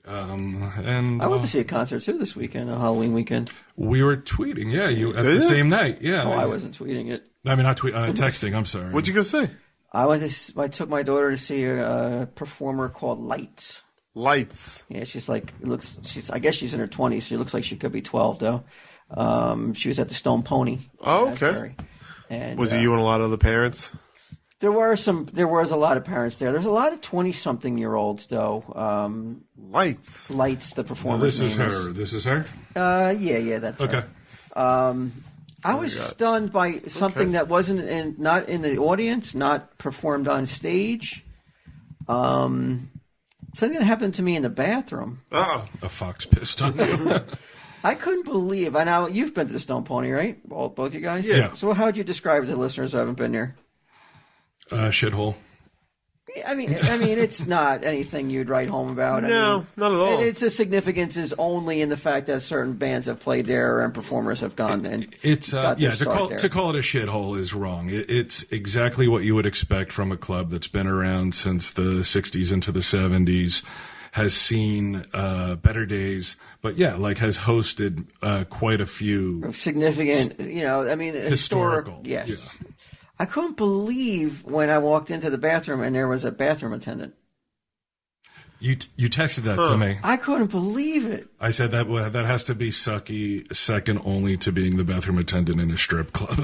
And I went to see a concert too this weekend, a Halloween weekend. we were tweeting, you at the same night, yeah. Oh, I wasn't tweeting it. I mean, not texting. I'm sorry. What'd you go say? I took my daughter to see a performer called Lights. Lights. Yeah, I guess she's in her 20s. She looks like she could be 12 though. She was at the Stone Pony. Oh, okay. And Was it you and a lot of other parents? There was a lot of parents there. There's a lot of 20-something-year-olds though. Lights, the performer. This is her. This is her. Yeah, that's okay. Her. I was stunned by something that wasn't not in the audience, not performed on stage. Something that happened to me in the bathroom. Oh, a fox pissed on you. I couldn't believe. I know you've been to the Stone Pony, right? Both you guys. Yeah. So how would you describe it to the listeners who haven't been there? Shithole. I mean, it's not anything you'd write home about. No, not at all. Its significance is only in the fact that certain bands have played there and performers have gone. And to call it a shithole is wrong. It's exactly what you would expect from a club that's been around since the '60s into the '70s, has seen better days, but has hosted quite a few significant. Historical. Yes. Yeah. I couldn't believe when I walked into the bathroom and there was a bathroom attendant. You texted that to me. I couldn't believe it. I said that has to be sucky, second only to being the bathroom attendant in a strip club.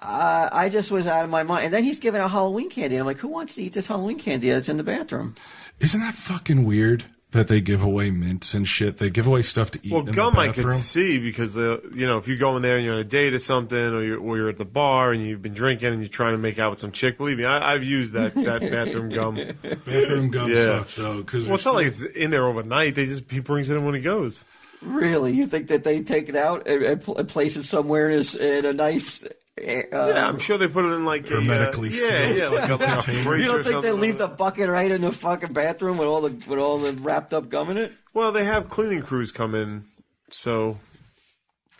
I just was out of my mind. And then he's giving out Halloween candy. And I'm like, who wants to eat this Halloween candy that's in the bathroom? Isn't that fucking weird? That they give away mints and shit. They give away stuff to eat in the bathroom. Well, gum I could see because, if you go in there and you're on a date or something, or you're at the bar and you've been drinking and you're trying to make out with some chick, believe me, I've used that bathroom gum. Bathroom gum's fucked, though. It's not like it's in there overnight. He brings it in when he goes. Really? You think that they take it out and place it somewhere in a nice... yeah, I'm sure they put it in like hermetically sealed. like a fridge. You don't think they leave the bucket right in the fucking bathroom with all the wrapped up gum in it? Well, they have cleaning crews come in, so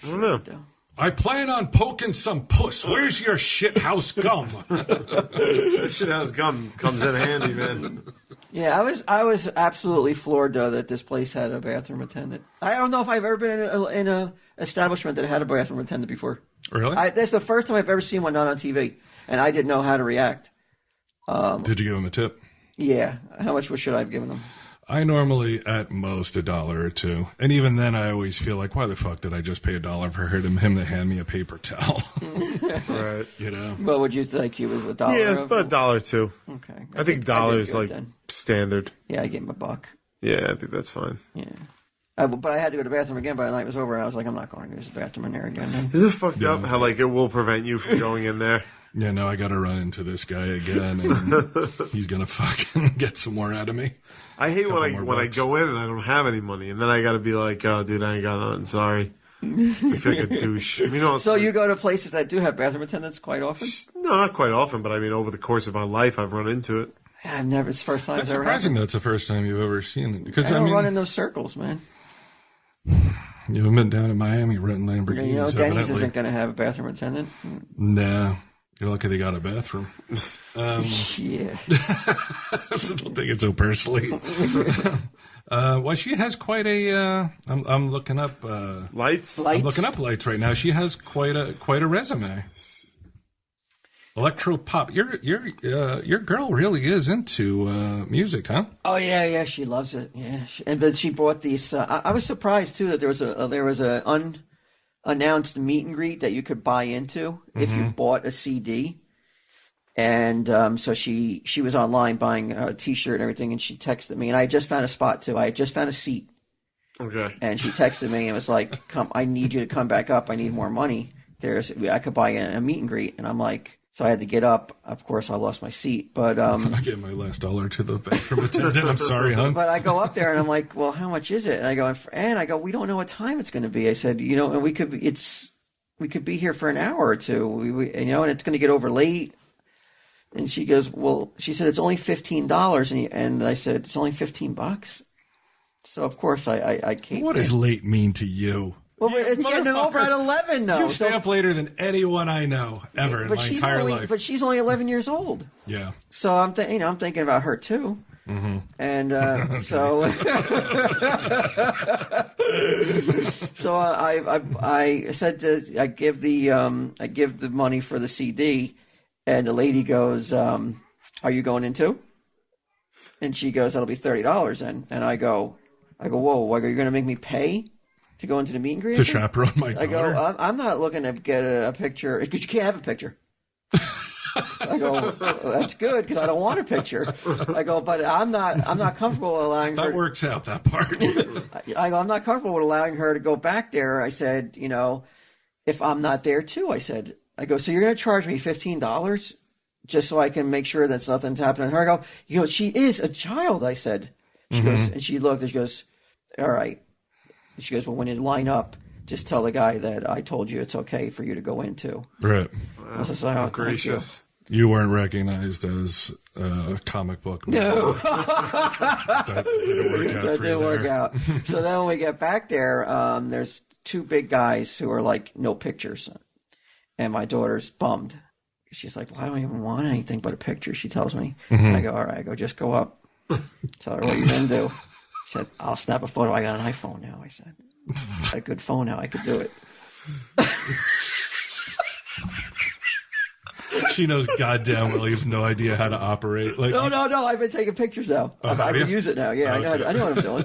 I don't know. I plan on poking some puss. Where's your shithouse gum? Shithouse gum comes in handy, man. Yeah, I was absolutely floored though that this place had a bathroom attendant. I don't know if I've ever been in a establishment that had a bathroom attendant before. Really? That's the first time I've ever seen one not on TV, and I didn't know how to react. Did you give him a tip? Yeah. How much should I have given them? I normally, at most, $1 or $2. And even then, I always feel like, why the fuck did I just pay $1 for him to hand me a paper towel? Right. What would you think? He was $1? Yeah, it's about $1 or $2. Okay. I think $1 is like standard. Yeah, I gave him $1. Yeah, I think that's fine. Yeah. But I had to go to the bathroom again by the night was over, and I was like, I'm not going to use the bathroom in there again. Is it fucked up how it will prevent you from going in there? Yeah, no, I got to run into this guy again, and he's going to fucking get some more out of me. I hate when I go in and I don't have any money, and then I got to be like, oh, dude, I ain't got nothing, sorry. I feel like a douche. So you go to places that do have bathroom attendants quite often? No, not quite often, but I mean, over the course of my life, I've run into it. Yeah, it's the first time. That's surprising that's the first time you've ever seen it. Because I don't run in those circles, man. You haven't been down in Miami renting Lamborghinis. Denny's isn't going to have a bathroom attendant. Nah. You're lucky they got a bathroom. Yeah. Don't take it so personally. Well, she has quite a. I'm looking up lights. I'm looking up lights right now. She has quite a resume. Electro pop. Your girl really is into music, huh? Oh yeah, she loves it. Yeah, but she brought these. I was surprised too that there was a unannounced meet and greet that you could buy into if you bought a CD. And so she was online buying a T-shirt and everything, and she texted me, and I had just found a spot too. I had just found a seat. Okay. And she texted me and was like, "Come, I need you to come back up. I need more money. I could buy a meet and greet." And I'm like. So I had to get up. Of course, I lost my seat, but I gave my last $1 to the bathroom attendant. I'm sorry, hon. But I go up there and I'm like, "Well, how much is it?" And I go, "We don't know what time it's going to be." I said, and we could be here for an hour or two. And it's going to get over late. And she goes, "Well," she said, "It's only $15." And I said, "It's only $15." So of course I came. What does late mean to you? Well, it's getting over at 11, though. You stay up later than anyone I know ever in my entire life. But she's only 11 years old. Yeah. So I'm thinking about her too. And so so I said I give the money for the CD, and the lady goes, "Are you going in too?" And she goes, "That'll be $30." And I go, "Whoa, are you going to make me pay to go into the meet and greet?" To chaperone my daughter? I go, "I'm not looking to get a picture because you can't have a picture." I go, "That's good because I don't want a picture." I go, "But I'm not comfortable allowing her." That works out, that part. I go, "I'm not comfortable with allowing her to go back there." I said, "If I'm not there too," I go, "So you're going to charge me $15 just so I can make sure that nothing's happening to her?" I go, "She is a child," I said. She goes, and she looked and she goes, "All right." And she goes, "Well, when you line up, just tell the guy that I told you it's okay for you to go into." Right. I was just like, "Oh, gracious." You weren't recognized as a comic book. No. That didn't work out. That didn't work out. So then when we get back there, there's two big guys who are like, "No pictures." And my daughter's bummed. She's like, "Well, I don't even want anything but a picture," she tells me. And I go, "All right." I go, "Just go up. Tell her what you're going to do." She said, "I'll snap a photo. I got an iPhone now." I said, "I got a good phone now. I could do it." She knows goddamn well you have no idea how to operate. Like, No. I've been taking pictures now. I can use it now. Yeah, okay. I know what I'm doing.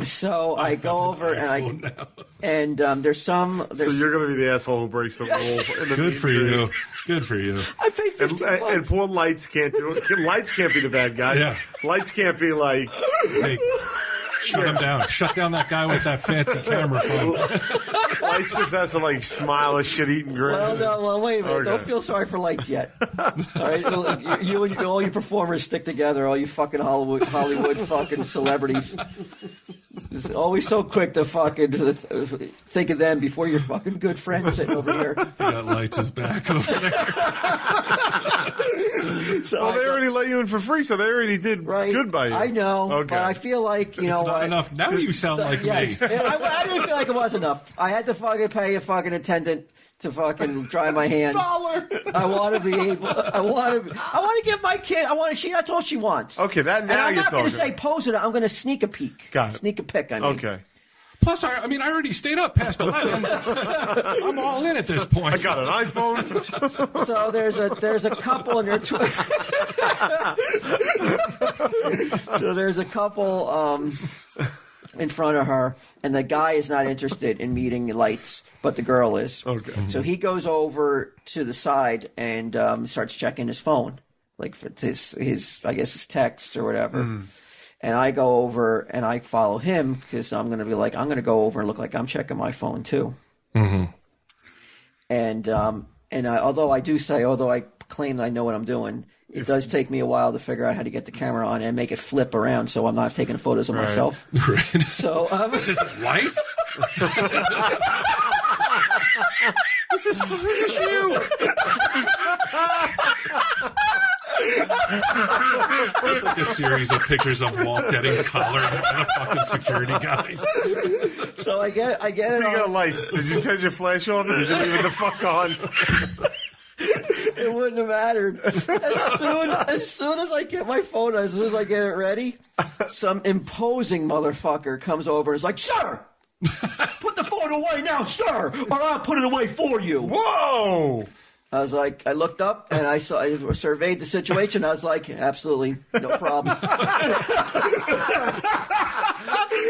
So I go over and there's some. So you're going to be the asshole who breaks the rule. In the Good for you. Good for you. I paid $15. And poor Lights can't do it. Lights can't be the bad guy. Yeah. Lights can't be like, Hey, shut him down. Shut down that guy with that fancy camera phone. Lights just has to like smile a shit-eating grin. Well, wait a minute. Okay. Don't feel sorry for Lights yet. All right, you and all you performers stick together. All you fucking Hollywood fucking celebrities. It's always so quick to fucking think of them before your fucking good friend sitting over here. That Lights is back over there. So they already let you in for free, so they already did good by you. I know, Okay. but I feel like, It's not enough. Now you sound like me. I didn't feel like it was enough. I had to fucking pay a fucking attendant to fucking dry my hands. $1. I want to be able. I want to give my kid. That's all she wants. Okay, that now and I'm you're not going to talking. say pose it. I'm going to sneak a peek. Got it. Sneak a pic. I mean. Okay. Plus, I already stayed up past 11. I'm all in at this point. I got an iPhone. So there's a couple and they're so there's a couple in front of her, and the guy is not interested in meeting Lights, but the girl is. Okay. So he goes over to the side and starts checking his phone, like for his I guess his text or whatever. And I go over and I follow him because I'm going to go over and look like I'm checking my phone too. And although I claim I know what I'm doing, it does take me a while to figure out how to get the camera on and make it flip around so I'm not taking photos of myself. Right. So This isn't Lights? This is you. It's like a series of pictures of Walt getting collared by the fucking security guys. So I get it Speaking on. of Lights, did you turn your flash off or did you leave it the fuck on? It wouldn't have mattered. As soon as I get my phone, as soon as I get it ready, some imposing motherfucker comes over and is like, "Sir, put the phone away now, sir, or I'll put it away for you." Whoa! I was like, I looked up and I surveyed the situation. I was like, absolutely, no problem.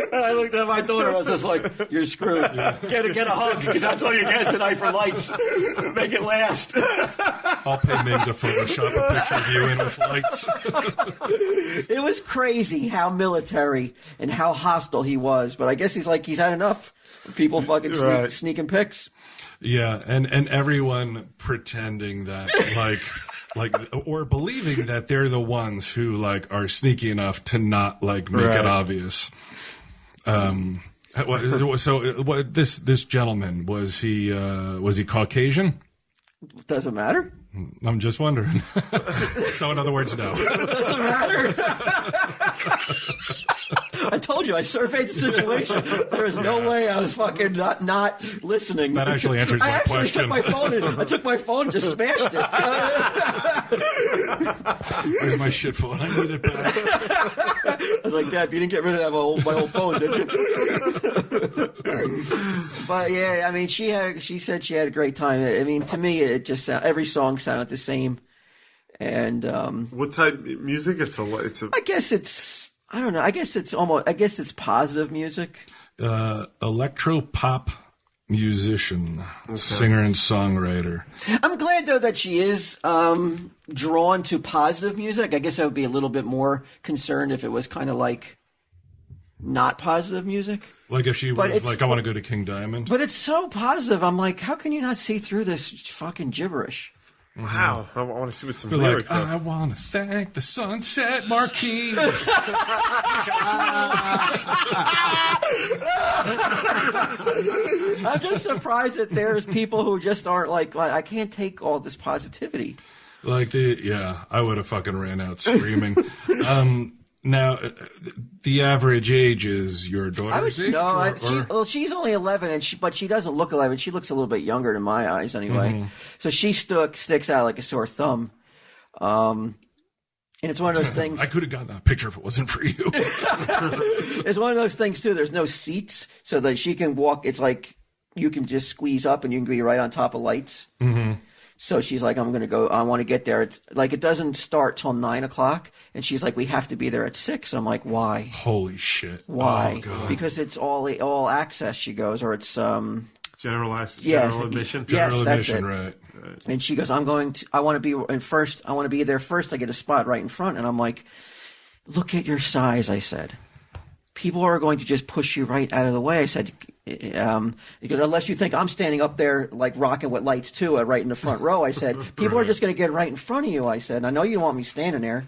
And I looked at my daughter. I was just like, "You're screwed. Get a hug because that's all you're getting tonight for Lights. Make it last." I'll pay Ming to Photoshop a picture of you in with Lights. It was crazy how military and how hostile he was. But I guess he's had enough. People fucking sneaking pics. Yeah, and everyone pretending that or believing that they're the ones who are sneaky enough to not make it obvious. So this gentleman, was he Caucasian? Doesn't matter. I'm just wondering. So in other words, no. Doesn't matter. I told you, I surveyed the situation. There is no way I was fucking not listening. That actually answers my question. I took my phone and just smashed it. Where's my shit phone? I need it back. I was like, Dad, you didn't get rid of that my old phone, did you? But yeah, I mean, she said she had a great time. I mean, to me, it just every song sounded the same. And what type of music? I guess it's I don't know. I guess it's positive music. Electro pop musician, singer and songwriter. I'm glad though that she is drawn to positive music. I guess I would be a little bit more concerned if it was kind of like not positive music. Like if she was like, I want to go to King Diamond. But it's so positive. I'm like, how can you not see through this fucking gibberish? Wow, I want to see what some They're lyrics like, are. I want to thank the Sunset Marquee. I'm just surprised that there's people who just aren't like, I can't take all this positivity. Like I would have fucking ran out screaming. Now, the average age is your daughter's age? No, she's only 11, but she doesn't look 11. She looks a little bit younger in my eyes, anyway. Mm-hmm. So she sticks out like a sore thumb. And it's one of those things. I could have gotten that picture if it wasn't for you. It's one of those things too. There's no seats, so that she can walk. It's like you can just squeeze up, and you can be right on top of lights. Mm-hmm. So she's like, I'm going to go. I want to get there. It's like it doesn't start till 9:00, and she's like, we have to be there at 6. I'm like, why? Holy shit! Why? Oh, God. Because it's all access. She goes, or it's general admission. General admission, right? And she goes, I want to be in first. I want to be there first. I get a spot right in front, and I'm like, look at your size. I said, people are going to just push you right out of the way. I said. Because unless you think I'm standing up there like rocking with lights too, right in the front row, I said, people are just going to get right in front of you. I said, I know you don't want me standing there.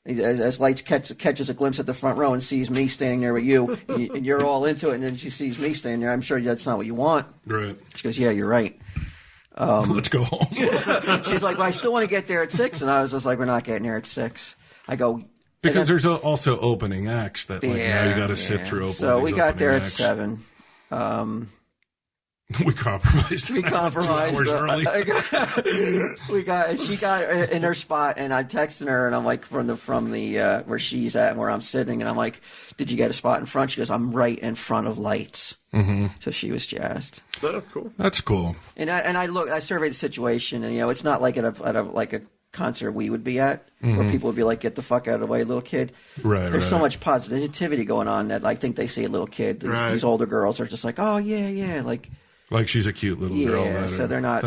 As lights catches a glimpse at the front row and sees me standing there with you, and you're all into it, and then she sees me standing there. I'm sure that's not what you want. Right. She goes, yeah, you're right. Let's go home. She's like, well, I still want to get there at 6, and I was just like, we're not getting there at 6. I go. Because there's also opening acts that now you got to sit through. So we got there at acts. 7. We compromised. 2 hours early. She got in her spot, and I texted her, and I'm like, from the where she's at and where I'm sitting, and I'm like, did you get a spot in front? She goes, I'm right in front of lights. Mm-hmm. So she was jazzed. Oh, cool. That's cool. And I surveyed the situation, and it's not like at a concert we would be at, where people would be like, get the fuck out of the way, little kid. Right. There's so much positivity going on that I think they see a little kid. These older girls are just like, oh yeah, like she's a cute little girl. Yeah, so they're not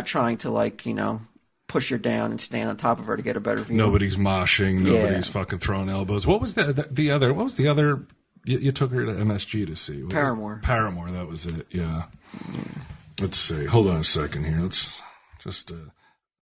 trying to push her down and stand on top of her to get a better view. Nobody's moshing. Nobody's fucking throwing elbows. What was the other? What was the other? You took her to MSG to see Paramore. Paramore. That was it. Yeah. Let's see. Hold on a second here. Let's just.